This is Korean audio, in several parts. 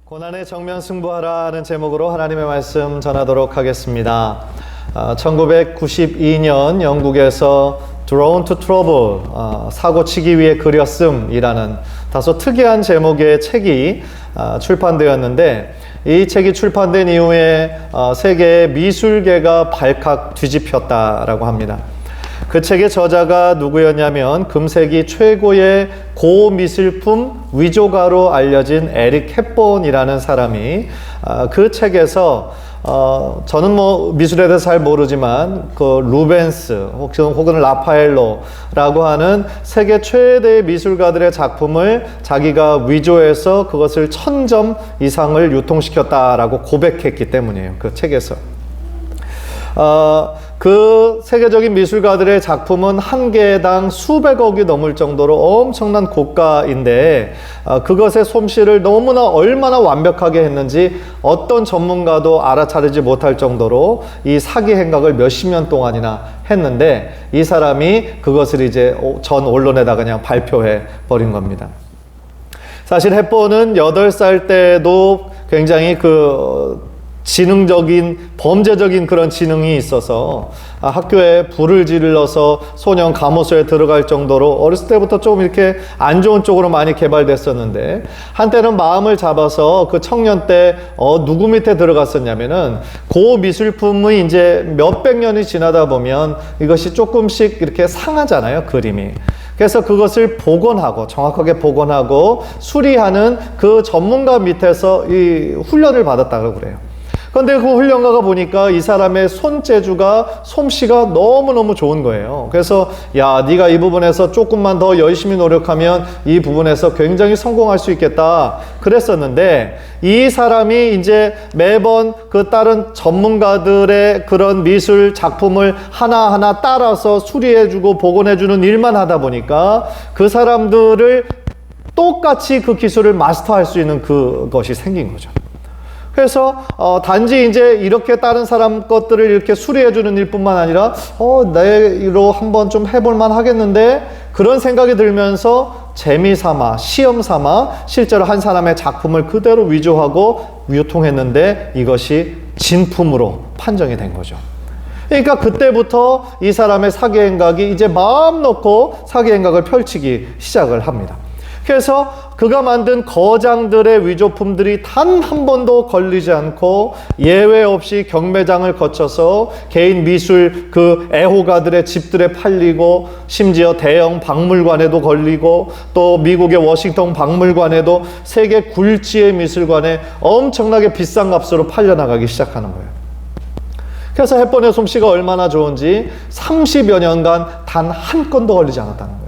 고난의 정면 승부하라는 제목으로 하나님의 말씀 전하도록 하겠습니다. 1992년 영국에서 Drawn to Trouble, 사고치기 위해 그렸음이라는 다소 특이한 제목의 책이 출판되었는데, 이 책이 출판된 이후에 세계의 미술계가 발칵 뒤집혔다라고 합니다. 그 책의 저자가 누구였냐면 금세기 최고의 고미술품 위조가로 알려진 에릭 헵본이라는 사람이 그 책에서 저는 미술에 대해서 잘 모르지만 그 루벤스 혹은 라파엘로라고 하는 세계 최대의 미술가들의 작품을 자기가 위조해서 그것을 1000점 이상을 유통시켰다라고 고백했기 때문이에요. 그 책에서. 그 세계적인 미술가들의 작품은 한 개당 수백억이 넘을 정도로 엄청난 고가인데, 그것의 솜씨를 얼마나 완벽하게 했는지 어떤 전문가도 알아차리지 못할 정도로 이 사기 행각을 몇십 년 동안이나 했는데, 이 사람이 그것을 이제 전 언론에다 그냥 발표해 버린 겁니다. 사실 헵본은 8살 때도 굉장히 지능적인, 범죄적인 그런 지능이 있어서 학교에 불을 질러서 소년 감호소에 들어갈 정도로 어렸을 때부터 좀 이렇게 안 좋은 쪽으로 많이 개발됐었는데, 한때는 마음을 잡아서 그 청년 때 누구 밑에 들어갔었냐면은, 그 미술품이 이제 몇백 년이 지나다 보면 이것이 조금씩 이렇게 상하잖아요, 그림이. 그래서 그것을 복원하고, 정확하게 복원하고 수리하는 그 전문가 밑에서 이 훈련을 받았다고 그래요. 그런데 그 훈련가가 보니까 이 사람의 손재주가, 솜씨가 너무너무 좋은 거예요. 그래서 야, 네가 이 부분에서 조금만 더 열심히 노력하면 이 부분에서 굉장히 성공할 수 있겠다 그랬었는데, 이 사람이 이제 매번 그 다른 전문가들의 그런 미술 작품을 하나하나 따라서 수리해주고 복원해주는 일만 하다 보니까 그 사람들을 똑같이 그 기술을 마스터할 수 있는 그것이 생긴 거죠. 그래서 단지 이제 이렇게 다른 사람 것들을 이렇게 수리해주는 일뿐만 아니라 내로 한번 좀 해볼만 하겠는데, 그런 생각이 들면서 재미삼아, 시험삼아 실제로 한 사람의 작품을 그대로 위조하고 유통했는데, 이것이 진품으로 판정이 된 거죠. 그러니까 그때부터 이 사람의 사기 행각이 이제 마음 놓고 사기 행각을 펼치기 시작을 합니다. 그래서 그가 만든 거장들의 위조품들이 단 한 번도 걸리지 않고 예외 없이 경매장을 거쳐서 개인 미술 애호가들의 집들에 팔리고, 심지어 대형 박물관에도 걸리고, 또 미국의 워싱턴 박물관에도 세계 굴지의 미술관에 엄청나게 비싼 값으로 팔려나가기 시작하는 거예요. 그래서 헵본의 솜씨가 얼마나 좋은지 30여 년간 단 한 건도 걸리지 않았다는 거예요.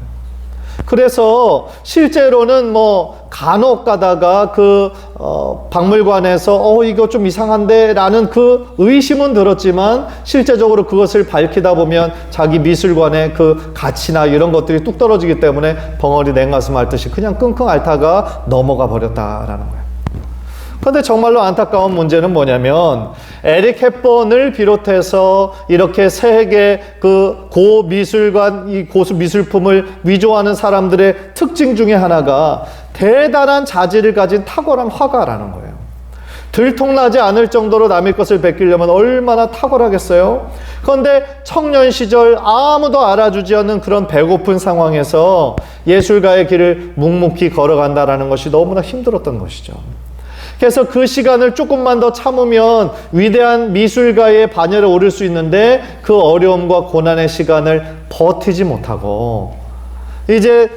그래서 실제로는 간혹 가다가 박물관에서 이거 좀 이상한데 라는 그 의심은 들었지만, 실제적으로 그것을 밝히다 보면 자기 미술관의 그 가치나 이런 것들이 뚝 떨어지기 때문에 벙어리 냉가슴 앓듯이 그냥 끙끙 앓다가 넘어가 버렸다라는 거예요. 그런데 정말로 안타까운 문제는 뭐냐면, 에릭 헵본을 비롯해서 이렇게 세계 고미술관, 이 고수 미술품을 위조하는 사람들의 특징 중에 하나가 대단한 자질을 가진 탁월한 화가라는 거예요. 들통나지 않을 정도로 남의 것을 베끼려면 얼마나 탁월하겠어요? 그런데 청년 시절 아무도 알아주지 않는 그런 배고픈 상황에서 예술가의 길을 묵묵히 걸어간다라는 것이 너무나 힘들었던 것이죠. 그래서 그 시간을 조금만 더 참으면 위대한 미술가의 반열에 오를 수 있는데, 그 어려움과 고난의 시간을 버티지 못하고 이제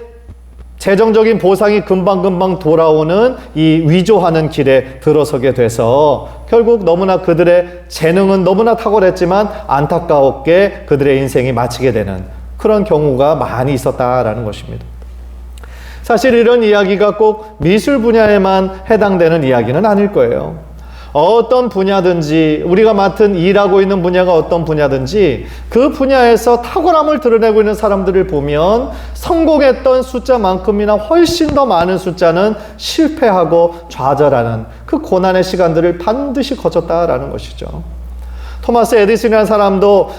재정적인 보상이 금방금방 돌아오는 이 위조하는 길에 들어서게 돼서, 결국 너무나 그들의 재능은 너무나 탁월했지만 안타깝게 그들의 인생이 마치게 되는 그런 경우가 많이 있었다라는 것입니다. 사실 이런 이야기가 꼭 미술 분야에만 해당되는 이야기는 아닐 거예요. 어떤 분야든지, 우리가 맡은 일하고 있는 분야가 어떤 분야든지 그 분야에서 탁월함을 드러내고 있는 사람들을 보면 성공했던 숫자만큼이나 훨씬 더 많은 숫자는 실패하고 좌절하는 그 고난의 시간들을 반드시 거쳤다라는 것이죠. 토마스 에디슨이라는 사람도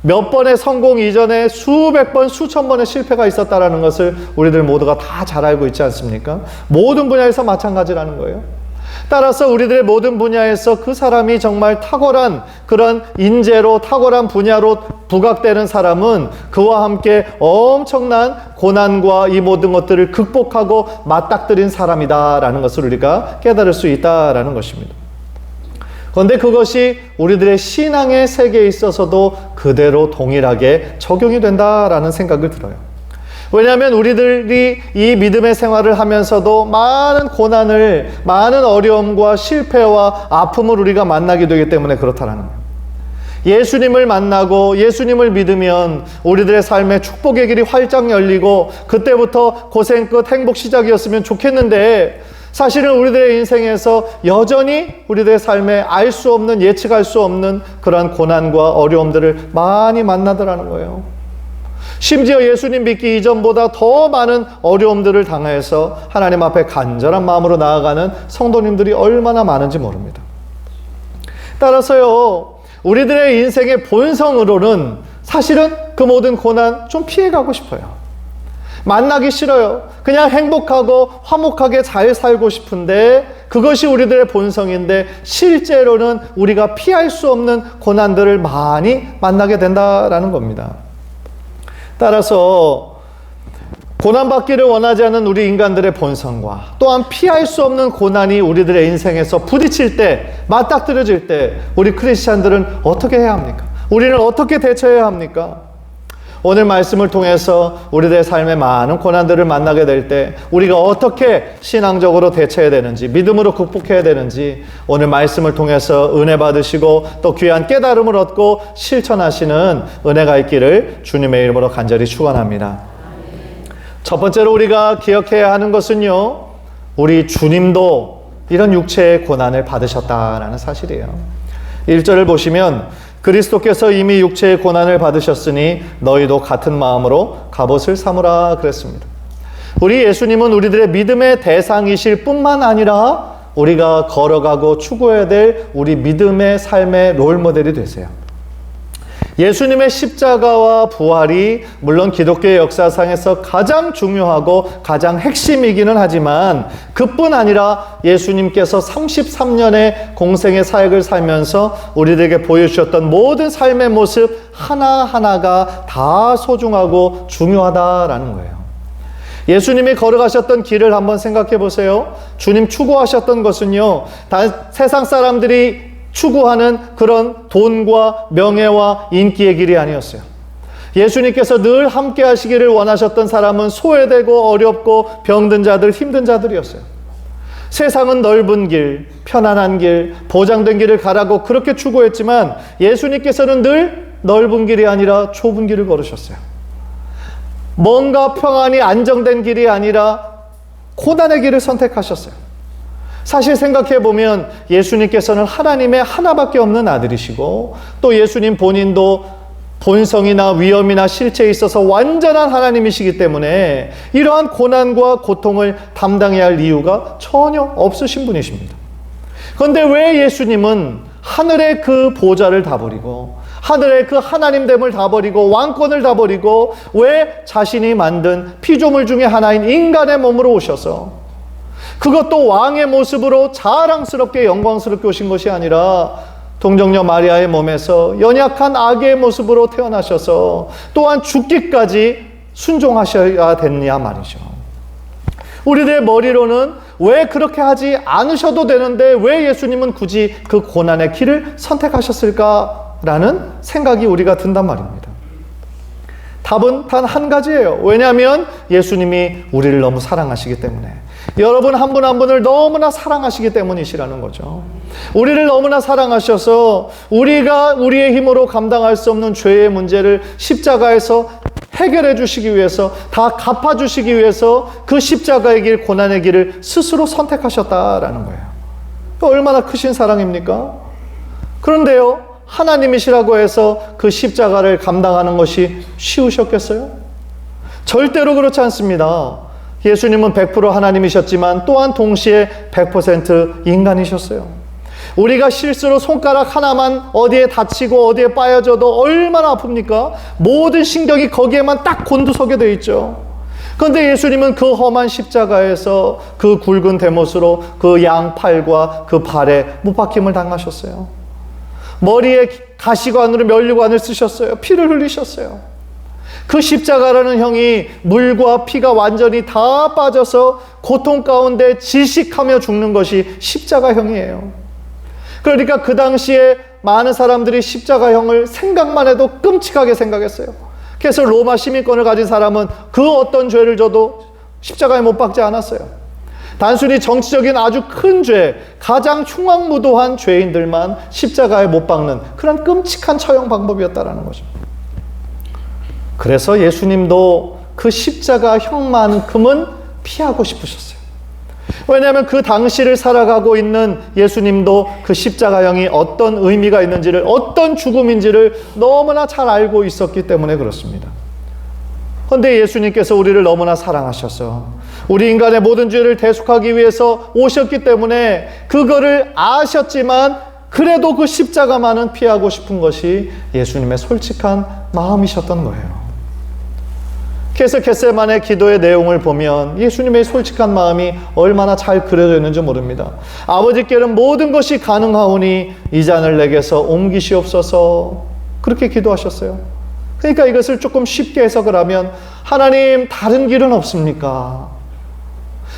몇 번의 성공 이전에 수백 번, 수천 번의 실패가 있었다는 것을 우리들 모두가 다 잘 알고 있지 않습니까? 모든 분야에서 마찬가지라는 거예요. 따라서 우리들의 모든 분야에서 그 사람이 정말 탁월한 그런 인재로 탁월한 분야로 부각되는 사람은 그와 함께 엄청난 고난과 이 모든 것들을 극복하고 맞닥뜨린 사람이다라는 것을 우리가 깨달을 수 있다라는 것입니다. 그런데 그것이 우리들의 신앙의 세계에 있어서도 그대로 동일하게 적용이 된다라는 생각을 들어요. 왜냐하면 우리들이 이 믿음의 생활을 하면서도 많은 고난을, 많은 어려움과 실패와 아픔을 우리가 만나게 되기 때문에 그렇다라는 거예요. 예수님을 만나고 예수님을 믿으면 우리들의 삶에 축복의 길이 활짝 열리고 그때부터 고생 끝 행복 시작이었으면 좋겠는데, 사실은 우리들의 인생에서 여전히 우리들의 삶에 알 수 없는, 예측할 수 없는 그러한 고난과 어려움들을 많이 만나더라는 거예요. 심지어 예수님 믿기 이전보다 더 많은 어려움들을 당해서 하나님 앞에 간절한 마음으로 나아가는 성도님들이 얼마나 많은지 모릅니다. 따라서요, 우리들의 인생의 본성으로는 사실은 그 모든 고난 좀 피해가고 싶어요. 만나기 싫어요. 그냥 행복하고 화목하게 잘 살고 싶은데 그것이 우리들의 본성인데 실제로는 우리가 피할 수 없는 고난들을 많이 만나게 된다라는 겁니다. 따라서 고난받기를 원하지 않는 우리 인간들의 본성과 또한 피할 수 없는 고난이 우리들의 인생에서 부딪힐 때, 맞닥뜨려질 때 우리 크리스찬들은 어떻게 해야 합니까? 우리는 어떻게 대처해야 합니까? 오늘 말씀을 통해서 우리들의 삶에 많은 고난들을 만나게 될 때 우리가 어떻게 신앙적으로 대처해야 되는지, 믿음으로 극복해야 되는지 오늘 말씀을 통해서 은혜 받으시고 또 귀한 깨달음을 얻고 실천하시는 은혜가 있기를 주님의 이름으로 간절히 축원합니다. 첫 번째로 우리가 기억해야 하는 것은요, 우리 주님도 이런 육체의 고난을 받으셨다라는 사실이에요. 1절을 보시면 그리스도께서 이미 육체의 고난을 받으셨으니 너희도 같은 마음으로 갑옷을 삼으라 그랬습니다. 우리 예수님은 우리들의 믿음의 대상이실 뿐만 아니라 우리가 걸어가고 추구해야 될 우리 믿음의 삶의 롤모델이 되세요. 예수님의 십자가와 부활이 물론 기독교의 역사상에서 가장 중요하고 가장 핵심이기는 하지만 그뿐 아니라 예수님께서 33년의 공생의 사역을 살면서 우리들에게 보여주셨던 모든 삶의 모습 하나하나가 다 소중하고 중요하다라는 거예요. 예수님이 걸어가셨던 길을 한번 생각해 보세요. 주님 추구하셨던 것은요, 세상 사람들이 추구하는 그런 돈과 명예와 인기의 길이 아니었어요. 예수님께서 늘 함께 하시기를 원하셨던 사람은 소외되고 어렵고 병든 자들, 힘든 자들이었어요. 세상은 넓은 길, 편안한 길, 보장된 길을 가라고 그렇게 추구했지만 예수님께서는 늘 넓은 길이 아니라 좁은 길을 걸으셨어요. 뭔가 평안이 안정된 길이 아니라 고난의 길을 선택하셨어요. 사실 생각해보면 예수님께서는 하나님의 하나밖에 없는 아들이시고 또 예수님 본인도 본성이나 위엄이나 실체에 있어서 완전한 하나님이시기 때문에 이러한 고난과 고통을 담당해야 할 이유가 전혀 없으신 분이십니다. 그런데 왜 예수님은 하늘의 그 보좌를 다 버리고 하늘의 그 하나님됨을 다 버리고 왕권을 다 버리고 왜 자신이 만든 피조물 중에 하나인 인간의 몸으로 오셔서 그것도 왕의 모습으로 자랑스럽게 영광스럽게 오신 것이 아니라 동정녀 마리아의 몸에서 연약한 아기의 모습으로 태어나셔서 또한 죽기까지 순종하셔야 됐냐 말이죠. 우리들의 머리로는 왜 그렇게 하지 않으셔도 되는데 왜 예수님은 굳이 그 고난의 길을 선택하셨을까라는 생각이 우리가 든단 말입니다. 답은 단 한 가지예요. 왜냐하면 예수님이 우리를 너무 사랑하시기 때문에. 여러분 한 분 한 분을 너무나 사랑하시기 때문이시라는 거죠. 우리를 너무나 사랑하셔서 우리가 우리의 힘으로 감당할 수 없는 죄의 문제를 십자가에서 해결해 주시기 위해서, 다 갚아 주시기 위해서 그 십자가의 길, 고난의 길을 스스로 선택하셨다라는 거예요. 얼마나 크신 사랑입니까? 그런데요, 하나님이시라고 해서 그 십자가를 감당하는 것이 쉬우셨겠어요? 절대로 그렇지 않습니다. 예수님은 100% 하나님이셨지만 또한 동시에 100% 인간이셨어요. 우리가 실수로 손가락 하나만 어디에 다치고 어디에 빠여져도 얼마나 아픕니까? 모든 신경이 거기에만 딱 곤두서게 돼 있죠. 그런데 예수님은 그 험한 십자가에서 그 굵은 대못으로 그 양팔과 그 발에 못 박힘을 당하셨어요. 머리에 가시관으로 면류관을 쓰셨어요. 피를 흘리셨어요. 그 십자가라는 형이 물과 피가 완전히 다 빠져서 고통 가운데 질식하며 죽는 것이 십자가형이에요. 그러니까 그 당시에 많은 사람들이 십자가형을 생각만 해도 끔찍하게 생각했어요. 그래서 로마 시민권을 가진 사람은 그 어떤 죄를 져도 십자가에 못 박지 않았어요. 단순히 정치적인 아주 큰 죄, 가장 흉악무도한 죄인들만 십자가에 못 박는 그런 끔찍한 처형 방법이었다라는 거죠. 그래서 예수님도 그 십자가형만큼은 피하고 싶으셨어요. 왜냐하면 그 당시를 살아가고 있는 예수님도 그 십자가형이 어떤 의미가 있는지를, 어떤 죽음인지를 너무나 잘 알고 있었기 때문에 그렇습니다. 그런데 예수님께서 우리를 너무나 사랑하셔서 우리 인간의 모든 죄를 대속하기 위해서 오셨기 때문에 그거를 아셨지만 그래도 그 십자가만은 피하고 싶은 것이 예수님의 솔직한 마음이셨던 거예요. 그래서 겟세마네 기도의 내용을 보면 예수님의 솔직한 마음이 얼마나 잘 그려져 있는지 모릅니다. 아버지께는 모든 것이 가능하오니 이 잔을 내게서 옮기시옵소서, 그렇게 기도하셨어요. 그러니까 이것을 조금 쉽게 해석을 하면, 하나님 다른 길은 없습니까?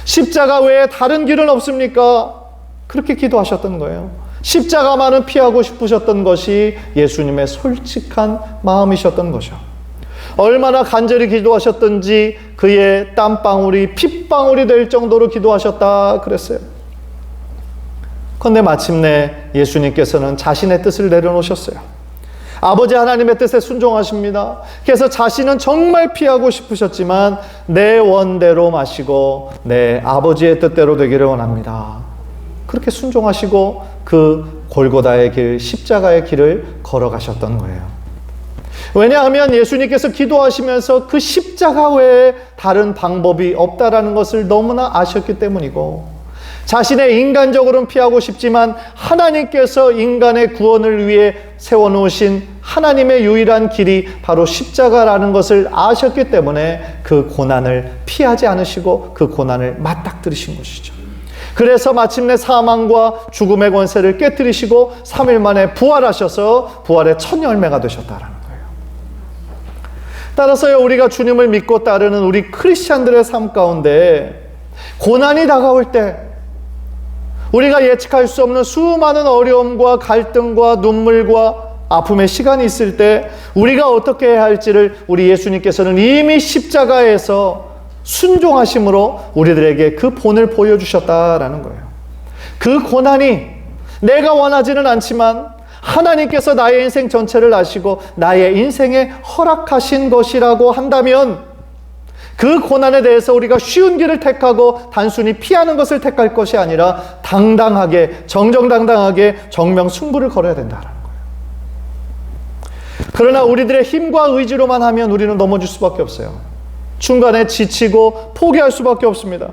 십자가 외에 다른 길은 없습니까? 그렇게 기도하셨던 거예요. 십자가만은 피하고 싶으셨던 것이 예수님의 솔직한 마음이셨던 거죠. 얼마나 간절히 기도하셨던지 그의 땀방울이 핏방울이 될 정도로 기도하셨다 그랬어요. 그런데 마침내 예수님께서는 자신의 뜻을 내려놓으셨어요. 아버지 하나님의 뜻에 순종하십니다. 그래서 자신은 정말 피하고 싶으셨지만 내 원대로 마시고 내 아버지의 뜻대로 되기를 원합니다. 그렇게 순종하시고 그 골고다의 길, 십자가의 길을 걸어가셨던 거예요. 왜냐하면 예수님께서 기도하시면서 그 십자가 외에 다른 방법이 없다라는 것을 너무나 아셨기 때문이고, 자신의 인간적으로는 피하고 싶지만 하나님께서 인간의 구원을 위해 세워놓으신 하나님의 유일한 길이 바로 십자가라는 것을 아셨기 때문에 그 고난을 피하지 않으시고 그 고난을 맞닥뜨리신 것이죠. 그래서 마침내 사망과 죽음의 권세를 깨뜨리시고 3일 만에 부활하셔서 부활의 첫 열매가 되셨다라는 거예요. 따라서요, 우리가 주님을 믿고 따르는 우리 크리스찬들의 삶 가운데 고난이 다가올 때, 우리가 예측할 수 없는 수많은 어려움과 갈등과 눈물과 아픔의 시간이 있을 때 우리가 어떻게 해야 할지를 우리 예수님께서는 이미 십자가에서 순종하심으로 우리들에게 그 본을 보여주셨다라는 거예요. 그 고난이 내가 원하지는 않지만 하나님께서 나의 인생 전체를 아시고 나의 인생에 허락하신 것이라고 한다면 그 고난에 대해서 우리가 쉬운 길을 택하고 단순히 피하는 것을 택할 것이 아니라 당당하게, 정정당당하게 정명승부를 걸어야 된다는 거예요. 그러나 우리들의 힘과 의지로만 하면 우리는 넘어질 수밖에 없어요. 중간에 지치고 포기할 수밖에 없습니다.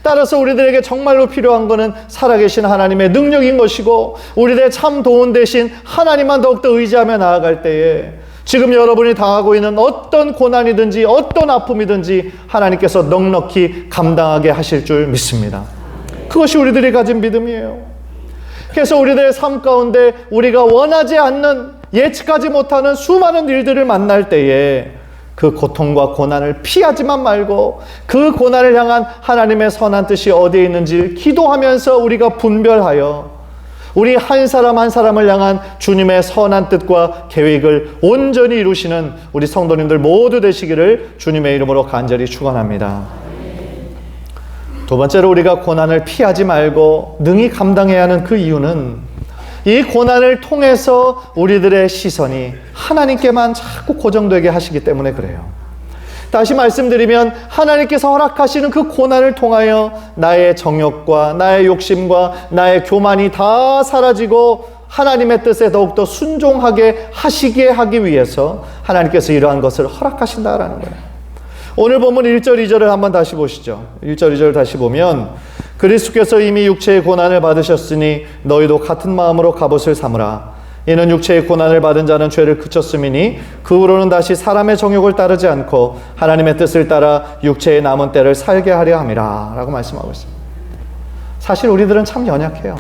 따라서 우리들에게 정말로 필요한 것은 살아계신 하나님의 능력인 것이고, 우리들의 참 도움 대신 하나님만 더욱더 의지하며 나아갈 때에 지금 여러분이 당하고 있는 어떤 고난이든지 어떤 아픔이든지 하나님께서 넉넉히 감당하게 하실 줄 믿습니다. 그것이 우리들이 가진 믿음이에요. 그래서 우리들의 삶 가운데 우리가 원하지 않는, 예측하지 못하는 수많은 일들을 만날 때에 그 고통과 고난을 피하지만 말고 그 고난을 향한 하나님의 선한 뜻이 어디에 있는지 기도하면서 우리가 분별하여 우리 한 사람 한 사람을 향한 주님의 선한 뜻과 계획을 온전히 이루시는 우리 성도님들 모두 되시기를 주님의 이름으로 간절히 축원합니다. 두 번째로 우리가 고난을 피하지 말고 능히 감당해야 하는 그 이유는 이 고난을 통해서 우리들의 시선이 하나님께만 자꾸 고정되게 하시기 때문에 그래요. 다시 말씀드리면 하나님께서 허락하시는 그 고난을 통하여 나의 정욕과 나의 욕심과 나의 교만이 다 사라지고 하나님의 뜻에 더욱더 순종하게 하시게 하기 위해서 하나님께서 이러한 것을 허락하신다라는 거예요. 오늘 본문 1절 2절을 한번 다시 보시죠. 1절 2절 다시 보면, 그리스도께서 이미 육체의 고난을 받으셨으니 너희도 같은 마음으로 갑옷을 삼으라. 이는 육체의 고난을 받은 자는 죄를 그쳤음이니 그 후로는 다시 사람의 정욕을 따르지 않고 하나님의 뜻을 따라 육체의 남은 때를 살게 하려 함이라 라고 말씀하고 있습니다. 사실 우리들은 참 연약해요.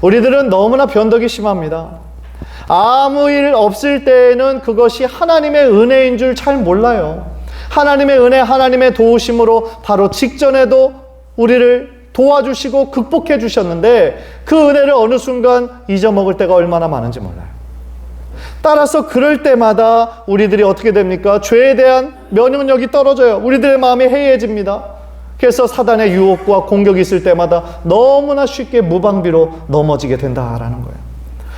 우리들은 너무나 변덕이 심합니다. 아무 일 없을 때에는 그것이 하나님의 은혜인 줄 잘 몰라요. 하나님의 은혜, 하나님의 도우심으로 바로 직전에도 우리를 도와주시고 극복해 주셨는데 그 은혜를 어느 순간 잊어먹을 때가 얼마나 많은지 몰라요. 따라서 그럴 때마다 우리들이 어떻게 됩니까? 죄에 대한 면역력이 떨어져요. 우리들의 마음이 해이해집니다. 그래서 사단의 유혹과 공격이 있을 때마다 너무나 쉽게 무방비로 넘어지게 된다라는 거예요.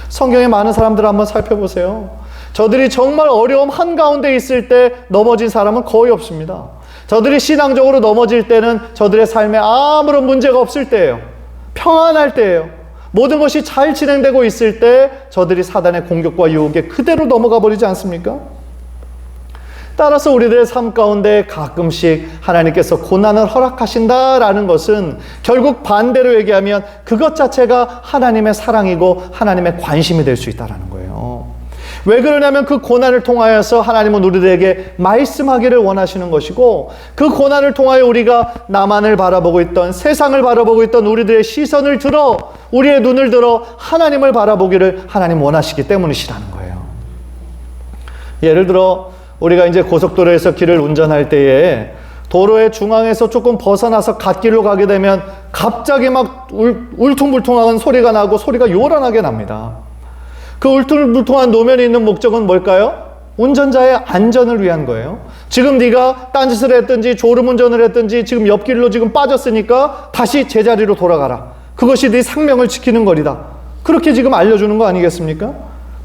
성경에 많은 사람들을 한번 살펴보세요. 저들이 정말 어려움 한가운데 있을 때 넘어진 사람은 거의 없습니다. 저들이 신앙적으로 넘어질 때는 저들의 삶에 아무런 문제가 없을 때예요. 평안할 때예요. 모든 것이 잘 진행되고 있을 때 저들이 사단의 공격과 유혹에 그대로 넘어가 버리지 않습니까? 따라서 우리들의 삶 가운데 가끔씩 하나님께서 고난을 허락하신다라는 것은 결국 반대로 얘기하면 그것 자체가 하나님의 사랑이고 하나님의 관심이 될 수 있다는 거예요. 왜 그러냐면 그 고난을 통하여서 하나님은 우리들에게 말씀하기를 원하시는 것이고 그 고난을 통하여 우리가 나만을 바라보고 있던 세상을 바라보고 있던 우리들의 시선을 들어 우리의 눈을 들어 하나님을 바라보기를 하나님 원하시기 때문이시라는 거예요. 예를 들어 우리가 이제 고속도로에서 길을 운전할 때에 도로의 중앙에서 조금 벗어나서 갓길로 가게 되면 갑자기 막 울퉁불퉁한 소리가 나고 소리가 요란하게 납니다. 그 울퉁불퉁한 노면이 있는 목적은 뭘까요? 운전자의 안전을 위한 거예요. 지금 네가 딴짓을 했든지 졸음운전을 했든지 지금 옆길로 지금 빠졌으니까 다시 제자리로 돌아가라. 그것이 네 생명을 지키는 거리다. 그렇게 지금 알려주는 거 아니겠습니까?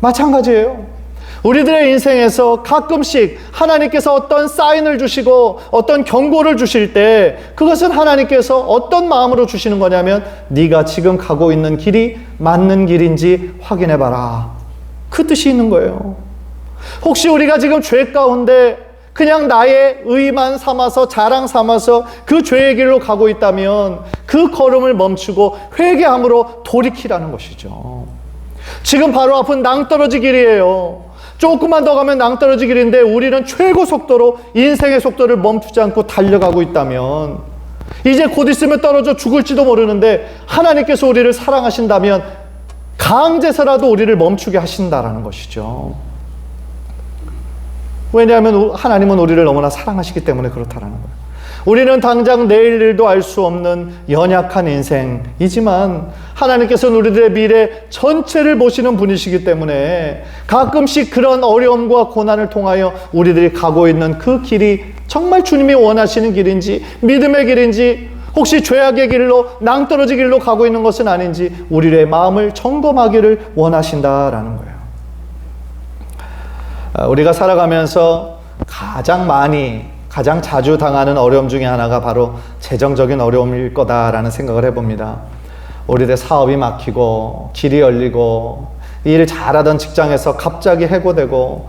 마찬가지예요. 우리들의 인생에서 가끔씩 하나님께서 어떤 사인을 주시고 어떤 경고를 주실 때 그것은 하나님께서 어떤 마음으로 주시는 거냐면 네가 지금 가고 있는 길이 맞는 길인지 확인해봐라. 그 뜻이 있는 거예요. 혹시 우리가 지금 죄 가운데 그냥 나의 의만 삼아서 자랑 삼아서 그 죄의 길로 가고 있다면 그 걸음을 멈추고 회개함으로 돌이키라는 것이죠. 지금 바로 앞은 낭떠러지 길이에요. 조금만 더 가면 낭떠러지 길인데 우리는 최고 속도로 인생의 속도를 멈추지 않고 달려가고 있다면 이제 곧 있으면 떨어져 죽을지도 모르는데 하나님께서 우리를 사랑하신다면 강제서라도 우리를 멈추게 하신다라는 것이죠. 왜냐하면 하나님은 우리를 너무나 사랑하시기 때문에 그렇다라는 거예요. 우리는 당장 내일 일도 알 수 없는 연약한 인생이지만 하나님께서는 우리들의 미래 전체를 보시는 분이시기 때문에 가끔씩 그런 어려움과 고난을 통하여 우리들이 가고 있는 그 길이 정말 주님이 원하시는 길인지 믿음의 길인지 혹시 죄악의 길로 낭떠러지 길로 가고 있는 것은 아닌지 우리의 마음을 점검하기를 원하신다라는 거예요. 우리가 살아가면서 가장 자주 당하는 어려움 중에 하나가 바로 재정적인 어려움일 거다라는 생각을 해봅니다. 우리의 사업이 막히고 길이 열리고 일 잘하던 직장에서 갑자기 해고되고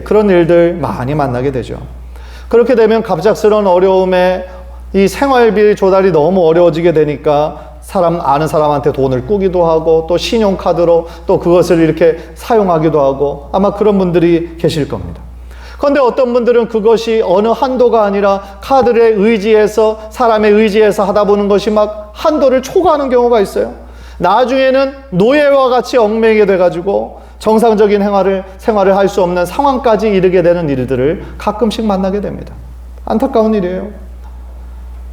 그런 일들 많이 만나게 되죠. 그렇게 되면 갑작스러운 어려움에 이 생활비 조달이 너무 어려워지게 되니까 아는 사람한테 돈을 꾸기도 하고 또 신용카드로 또 그것을 이렇게 사용하기도 하고 아마 그런 분들이 계실 겁니다. 그런데 어떤 분들은 그것이 어느 한도가 아니라 카드에 의지해서 사람의 의지해서 하다 보는 것이 막 한도를 초과하는 경우가 있어요. 나중에는 노예와 같이 얽매이게 돼가지고 정상적인 생활을 할 수 없는 상황까지 이르게 되는 일들을 가끔씩 만나게 됩니다. 안타까운 일이에요.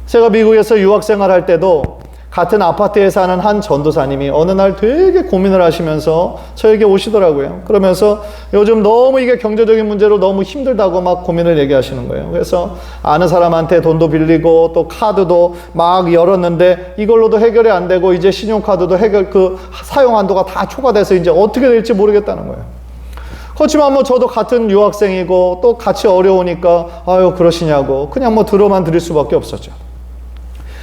제가 미국에서 유학생활할 때도 같은 아파트에 사는 한 전도사님이 어느 날 되게 고민을 하시면서 저에게 오시더라고요. 그러면서 요즘 너무 이게 경제적인 문제로 너무 힘들다고 막 고민을 얘기하시는 거예요. 그래서 아는 사람한테 돈도 빌리고 또 카드도 막 열었는데 이걸로도 해결이 안 되고 이제 신용카드도 사용 한도가 다 초과돼서 이제 어떻게 될지 모르겠다는 거예요. 그렇지만 뭐 저도 같은 유학생이고 또 같이 어려우니까 아유 그러시냐고 그냥 뭐 들어만 드릴 수밖에 없었죠.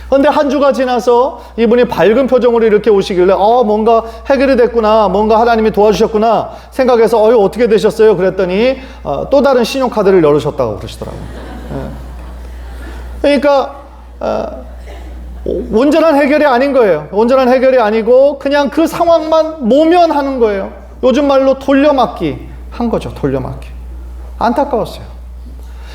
그런데 한 주가 지나서 이분이 밝은 표정으로 이렇게 오시길래 뭔가 해결이 됐구나, 뭔가 하나님이 도와주셨구나 생각해서 어떻게 되셨어요? 그랬더니 또 다른 신용카드를 열으셨다고 그러시더라고요. 그러니까 온전한 해결이 아닌 거예요. 온전한 해결이 아니고 그냥 그 상황만 모면하는 거예요. 요즘 말로 돌려막기 한 거죠. 돌려막기. 안타까웠어요.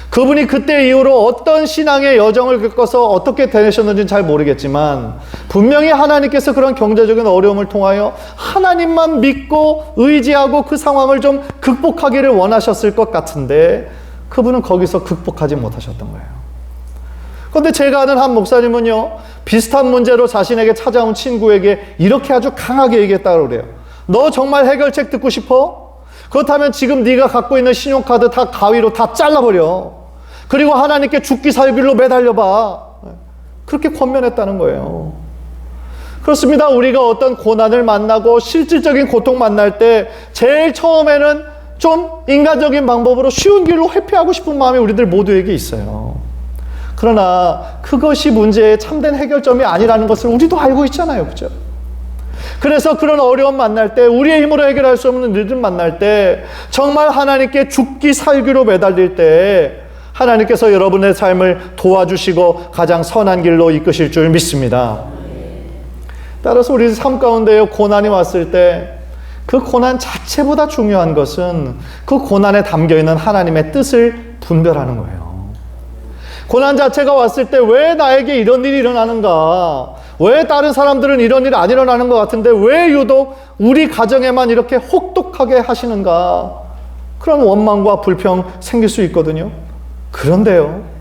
그분이 그때 이후로 어떤 신앙의 여정을 겪어서 어떻게 되셨는지는 잘 모르겠지만 분명히 하나님께서 그런 경제적인 어려움을 통하여 하나님만 믿고 의지하고 그 상황을 좀 극복하기를 원하셨을 것 같은데 그분은 거기서 극복하지 못하셨던 거예요. 그런데 제가 아는 한 목사님은요, 비슷한 문제로 자신에게 찾아온 친구에게 이렇게 아주 강하게 얘기했다고 그래요. 너 정말 해결책 듣고 싶어? 그렇다면 지금 네가 갖고 있는 신용카드 다 가위로 다 잘라버려. 그리고 하나님께 죽기 살기로 매달려봐. 그렇게 권면했다는 거예요. 그렇습니다. 우리가 어떤 고난을 만나고 실질적인 고통 만날 때 제일 처음에는 좀 인간적인 방법으로 쉬운 길로 회피하고 싶은 마음이 우리들 모두에게 있어요. 그러나 그것이 문제의 참된 해결점이 아니라는 것을 우리도 알고 있잖아요. 그죠? 그래서 그런 어려움 만날 때, 우리의 힘으로 해결할 수 없는 일들 만날 때, 정말 하나님께 죽기 살기로 매달릴 때 하나님께서 여러분의 삶을 도와주시고 가장 선한 길로 이끄실 줄 믿습니다. 따라서 우리 삶 가운데 고난이 왔을 때 그 고난 자체보다 중요한 것은 그 고난에 담겨있는 하나님의 뜻을 분별하는 거예요. 고난 자체가 왔을 때 왜 나에게 이런 일이 일어나는가? 왜 다른 사람들은 이런 일이 안 일어나는 것 같은데 왜 유독 우리 가정에만 이렇게 혹독하게 하시는가? 그런 원망과 불평 생길 수 있거든요. 그런데요,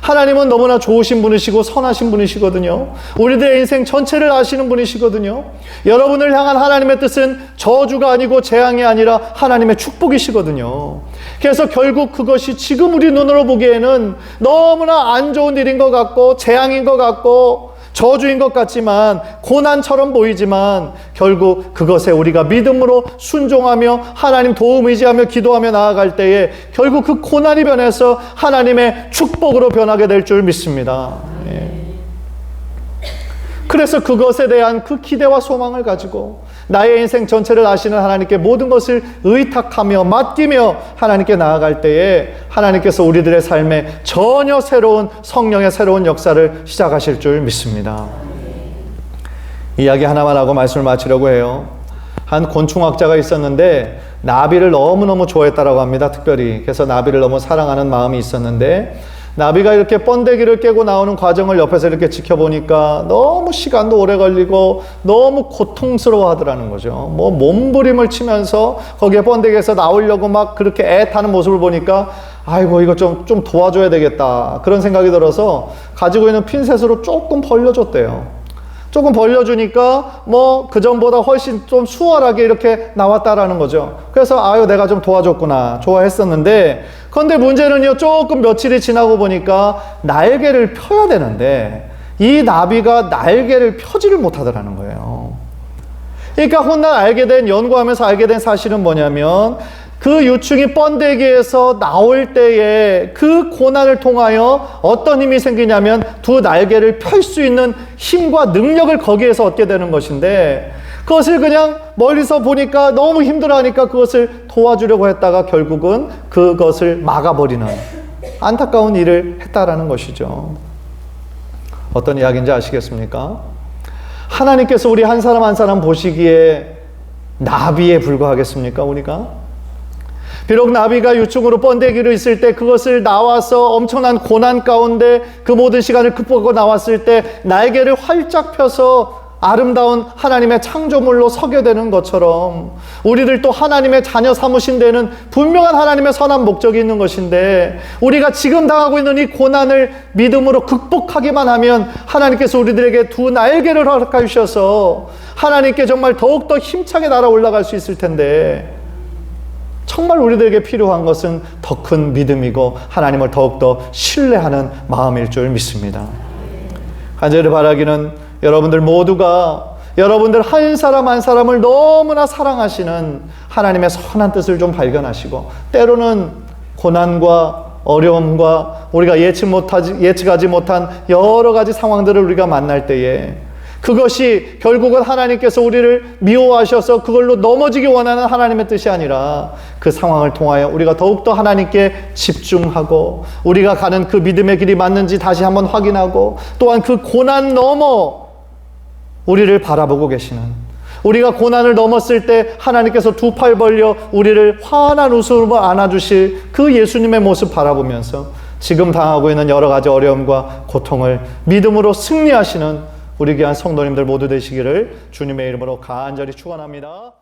하나님은 너무나 좋으신 분이시고 선하신 분이시거든요. 우리들의 인생 전체를 아시는 분이시거든요. 여러분을 향한 하나님의 뜻은 저주가 아니고 재앙이 아니라 하나님의 축복이시거든요. 그래서 결국 그것이 지금 우리 눈으로 보기에는 너무나 안 좋은 일인 것 같고 재앙인 것 같고 저주인 것 같지만, 고난처럼 보이지만 결국 그것에 우리가 믿음으로 순종하며 하나님 도움 의지하며 기도하며 나아갈 때에 결국 그 고난이 변해서 하나님의 축복으로 변하게 될 줄 믿습니다. 그래서 그것에 대한 그 기대와 소망을 가지고 나의 인생 전체를 아시는 하나님께 모든 것을 의탁하며 맡기며 하나님께 나아갈 때에 하나님께서 우리들의 삶에 전혀 새로운 성령의 새로운 역사를 시작하실 줄 믿습니다. 이야기 하나만 하고 말씀을 마치려고 해요. 한 곤충학자가 있었는데 나비를 너무너무 좋아했다라고 합니다. 특별히. 그래서 나비를 너무 사랑하는 마음이 있었는데 나비가 이렇게 번데기를 깨고 나오는 과정을 옆에서 이렇게 지켜보니까 너무 시간도 오래 걸리고 너무 고통스러워 하더라는 거죠. 뭐 몸부림을 치면서 거기에 번데기에서 나오려고 막 그렇게 애타는 모습을 보니까 아이고 이거 좀 도와줘야 되겠다 그런 생각이 들어서 가지고 있는 핀셋으로 조금 벌려줬대요. 조금 벌려주니까 뭐 그전보다 훨씬 좀 수월하게 이렇게 나왔다라는 거죠. 그래서 아유 내가 좀 도와줬구나 좋아했었는데, 그런데 문제는요, 조금 며칠이 지나고 보니까 날개를 펴야 되는데 이 나비가 날개를 펴지를 못하더라는 거예요. 그러니까 훗날 연구하면서 알게 된 사실은 뭐냐면, 그 유충이 번데기에서 나올 때에 그 고난을 통하여 어떤 힘이 생기냐면 두 날개를 펼 수 있는 힘과 능력을 거기에서 얻게 되는 것인데, 그것을 그냥 멀리서 보니까 너무 힘들어하니까 그것을 도와주려고 했다가 결국은 그것을 막아버리는 안타까운 일을 했다라는 것이죠. 어떤 이야기인지 아시겠습니까? 하나님께서 우리 한 사람 한 사람 보시기에 나비에 불과하겠습니까, 우리가? 비록 나비가 유충으로 번데기로 있을 때 그것을 나와서 엄청난 고난 가운데 그 모든 시간을 극복하고 나왔을 때 날개를 활짝 펴서 아름다운 하나님의 창조물로 서게 되는 것처럼 우리들도 하나님의 자녀 삼으신 데는 분명한 하나님의 선한 목적이 있는 것인데, 우리가 지금 당하고 있는 이 고난을 믿음으로 극복하기만 하면 하나님께서 우리들에게 두 날개를 허락해 주셔서 하나님께 정말 더욱더 힘차게 날아 올라갈 수 있을 텐데, 정말 우리들에게 필요한 것은 더 큰 믿음이고 하나님을 더욱더 신뢰하는 마음일 줄 믿습니다. 간절히 바라기는 여러분들 모두가 여러분들 한 사람 한 사람을 너무나 사랑하시는 하나님의 선한 뜻을 좀 발견하시고, 때로는 고난과 어려움과 우리가 예측하지 못한 여러 가지 상황들을 우리가 만날 때에 그것이 결국은 하나님께서 우리를 미워하셔서 그걸로 넘어지기 원하는 하나님의 뜻이 아니라 그 상황을 통하여 우리가 더욱더 하나님께 집중하고 우리가 가는 그 믿음의 길이 맞는지 다시 한번 확인하고, 또한 그 고난 넘어 우리를 바라보고 계시는, 우리가 고난을 넘었을 때 하나님께서 두 팔 벌려 우리를 환한 웃음으로 안아주실 그 예수님의 모습 바라보면서 지금 당하고 있는 여러 가지 어려움과 고통을 믿음으로 승리하시는 우리 귀한 성도님들 모두 되시기를 주님의 이름으로 간절히 축원합니다.